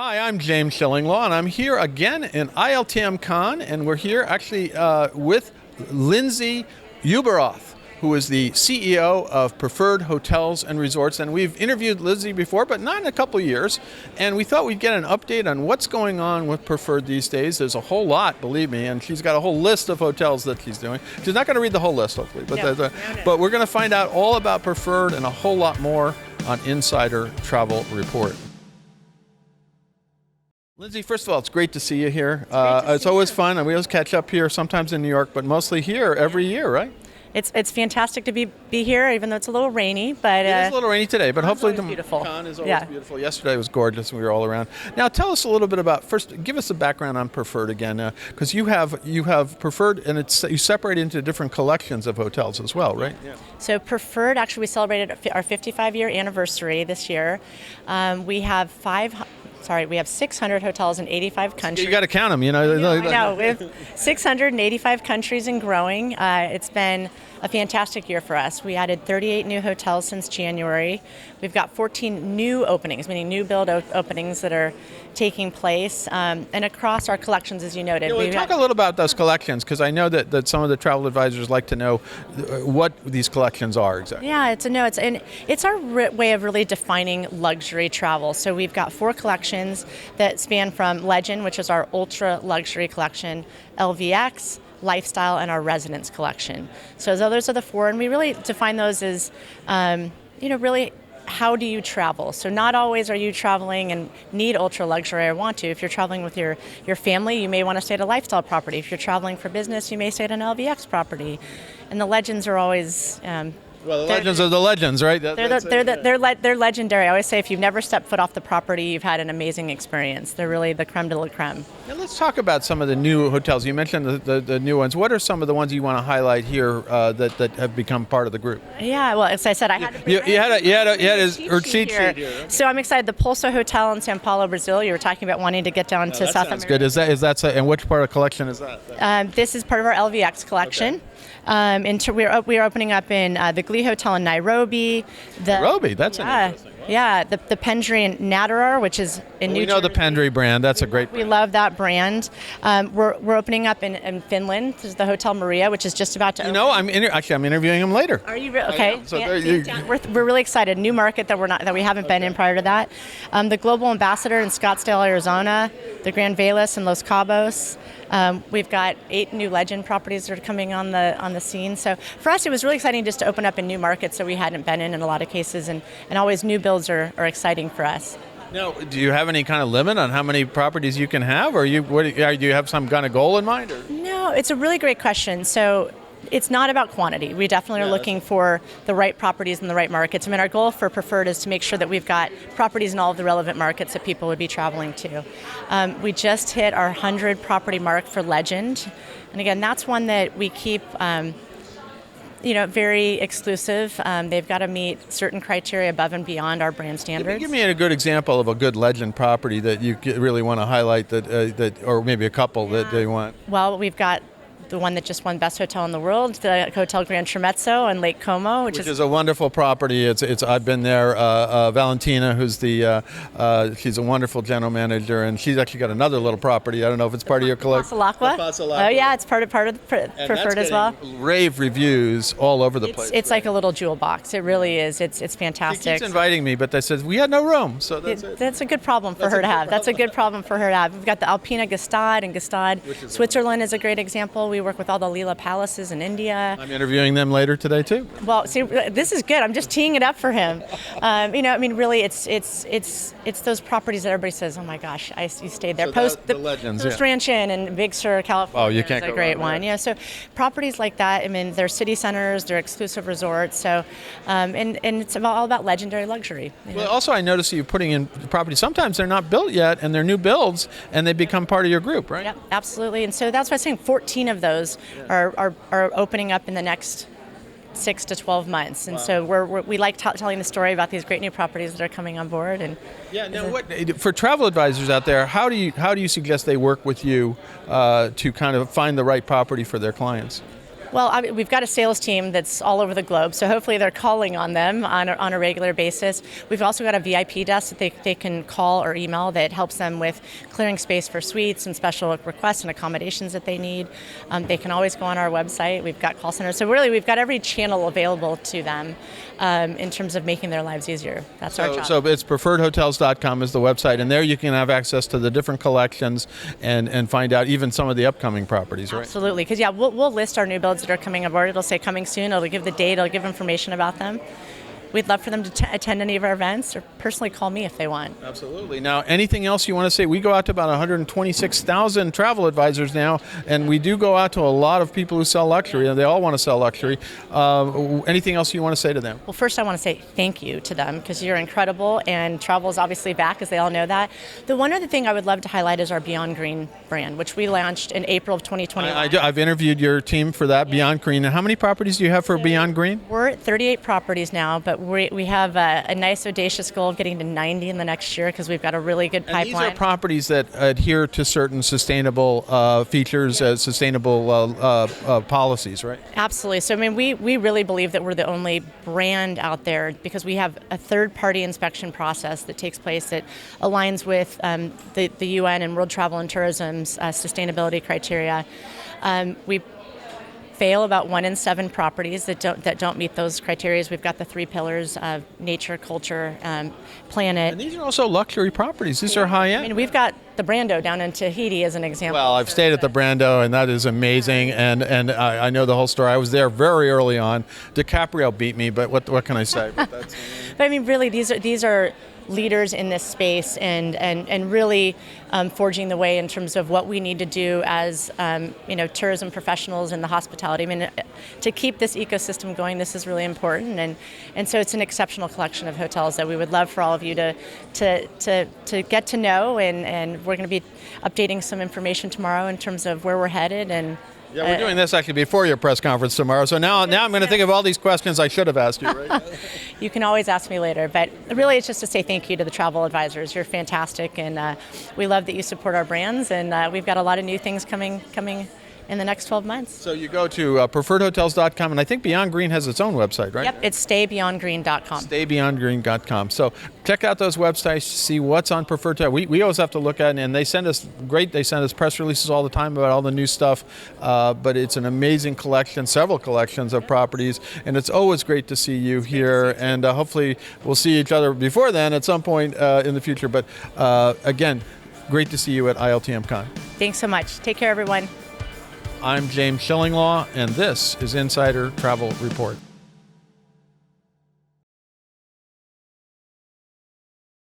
Hi, I'm James Shillinglaw, and I'm here again in ILTM Con, and we're here actually with Lindsay Uberoth, who is the CEO of Preferred Hotels and Resorts. And we've interviewed Lindsay before, but not in a couple years. And we thought we'd get an update on what's going on with Preferred these days. There's a whole lot, believe me, and she's got a whole list of hotels that she's doing. She's not going to read the whole list, hopefully, but, but we're going to find out all about Preferred and a whole lot more on Insider Travel Report. Lindsay, first of all, it's great to see you here. It's always fun, and we always catch up here, sometimes in New York, but mostly here every year, right? It's fantastic to be here, even though it's a little rainy. But it is a little rainy today, but hopefully the beautiful. Con is always beautiful. Yesterday was gorgeous, and we were all around. Now, tell us a little bit about, first, give us a background on Preferred again, because you have Preferred, and you separate into different collections of hotels as well, right? Yeah. So Preferred, actually, we celebrated our 55-year anniversary this year. We have 600 hotels in 85 countries. You got to count them, you know. I know. We have 685 countries and growing. It's been a fantastic year for us. We added 38 new hotels since January. We've got 14 new openings, meaning new build openings that are taking place. And across our collections, as you noted. Yeah, talk a little about those collections, because I know that some of the travel advisors like to know what these collections are exactly. Yeah, it's our way of really defining luxury travel. So we've got 4 collections that span from Legend, which is our ultra luxury collection, LVX, Lifestyle, and our Residence collection. So those are the 4, and we really define those as, really how do you travel? So not always are you traveling and need ultra luxury or want to. If you're traveling with your family, you may want to stay at a Lifestyle property. If you're traveling for business, you may stay at an LVX property. And the Legends are always... Well, the legends are the legends, right? They're legendary. I always say if you've never stepped foot off the property, you've had an amazing experience. They're really the creme de la creme. Now let's talk about some of the new hotels. You mentioned the new ones. What are some of the ones you want to highlight here that have become part of the group? Yeah, well, as I said, I had a cheat sheet here. So I'm excited. The Pulso Hotel in Sao Paulo, Brazil. You were talking about wanting to get down to South America. Good. Is that and which part of the collection is that? This is part of our LVX collection. Okay. We are opening up in the Glee Hotel in Nairobi. Nairobi, that's interesting. Wow. Yeah, the Pendry in Natterer, which is in New Jersey. We know the Pendry brand. That's a great brand. We love that brand. We're opening up in Finland. This is the Hotel Maria, which is just about to open. I'm interviewing him later. Are you okay? So we're really excited. New market that we haven't been in prior to that. The Global Ambassador in Scottsdale, Arizona. The Grand Velas in Los Cabos. We've got 8 new Legend properties that are coming on the scene. So for us, it was really exciting just to open up in new markets that we hadn't been in a lot of cases, and always new builds are exciting for us. Now, do you have any kind of limit on how many properties you can have, or do you have some kind of goal in mind? Or? No, it's a really great question. So it's not about quantity. We definitely are looking for the right properties in the right markets. I mean, our goal for Preferred is to make sure that we've got properties in all of the relevant markets that people would be traveling to. We just hit our 100 property mark for Legend. And again, that's one that we keep very exclusive. They've got to meet certain criteria above and beyond our brand standards. Give me a good example of a good Legend property that you really want to highlight, that or maybe a couple that they want. Well, we've got the one that just won Best Hotel in the World, the Hotel Grand Tramezzo in Lake Como, which is a wonderful property. It's I've been there. Valentina, who's she's a wonderful general manager, and she's actually got another little property. I don't know if it's part of your collection. Pasalacqua. Oh yeah, it's part of Preferred as well. Rave reviews all over the place. It's like a little jewel box. It really is. It's fantastic. She keeps inviting me, but they said we had no room, so that's a good problem for her to have. That's a good problem for her to have. We've got the Alpina Gstaad in Gstaad. Switzerland is a great example. We work with all the Leela Palaces in India. I'm interviewing them later today too. Well, see, this is good. I'm just teeing it up for him. Really, it's those properties that everybody says, oh my gosh, you stayed there. So the Legends, Post Ranch Inn in Big Sur, California. Oh, you can't go a great wrong one. Yeah, so properties like that. I mean, they're city centers, they're exclusive resorts. So, and it's all about legendary luxury. Well, also I noticed you putting in properties. Sometimes they're not built yet, and they're new builds, and they become part of your group, right? Yeah, absolutely. And so that's why I'm saying 14 of those are opening up in the next 6 to 12 months, and so we like telling the story about these great new properties that are coming on board. And now, for travel advisors out there, how do you suggest they work with you to kind of find the right property for their clients? Well, we've got a sales team that's all over the globe, so hopefully they're calling on them on a regular basis. We've also got a VIP desk that they can call or email that helps them with clearing space for suites and special requests and accommodations that they need. They can always go on our website. We've got call centers. So really, we've got every channel available to them in terms of making their lives easier. That's our job. So it's preferredhotels.com is the website, and there you can have access to the different collections and find out even some of the upcoming properties, right? Absolutely, because we'll list our new builds that are coming aboard. It'll say coming soon. It'll give the date. It'll give information about them. We'd love for them to attend any of our events or personally call me if they want. Absolutely. Now, anything else you want to say? We go out to about 126,000 travel advisors now, and we do go out to a lot of people who sell luxury, and they all want to sell luxury. Anything else you want to say to them? Well, first I want to say thank you to them because you're incredible, and travel is obviously back, as they all know that. The one other thing I would love to highlight is our Beyond Green brand, which we launched in April of 2021. I've interviewed your team for that, Beyond Green. And how many properties do you have for Beyond Green? We're at 38 properties now, but we have a nice audacious goal of getting to 90 in the next year because we've got a really good pipeline. And these are properties that adhere to certain sustainable features, sustainable policies, right? Absolutely. So, I mean, we really believe that we're the only brand out there because we have a third-party inspection process that takes place that aligns with the UN and World Travel and Tourism's sustainability criteria. We fail about 1 in 7 properties that don't meet those criteria. We've got the 3 pillars of nature, culture, planet. And these are also luxury properties. These are high-end. I mean, we've got the Brando down in Tahiti as an example. Well, I've stayed at the Brando, and that is amazing, and I know the whole story. I was there very early on. DiCaprio beat me, but what can I say? But I mean, really, these are leaders in this space and really forging the way in terms of what we need to do as tourism professionals in the hospitality. I mean, to keep this ecosystem going, this is really important, and so it's an exceptional collection of hotels that we would love for all of you to get to know, and we're going to be updating some information tomorrow in terms of where we're headed. And yeah, we're doing this actually before your press conference tomorrow. So now I'm going to think of all these questions I should have asked you, right? You can always ask me later. But really, it's just to say thank you to the travel advisors. You're fantastic, and we love that you support our brands. And we've got a lot of new things coming in the next 12 months. So you go to preferredhotels.com, and I think Beyond Green has its own website, right? Yep, it's staybeyondgreen.com. Staybeyondgreen.com. So check out those websites, see what's on Preferred Hotel. We always have to look at it, and they send us press releases all the time about all the new stuff, but it's an amazing collection, several collections of properties, and it's always great to see you here, and hopefully we'll see each other before then at some point in the future. But again, great to see you at ILTM Con. Thanks so much. Take care, everyone. I'm James Schillinglaw, and this is Insider Travel Report.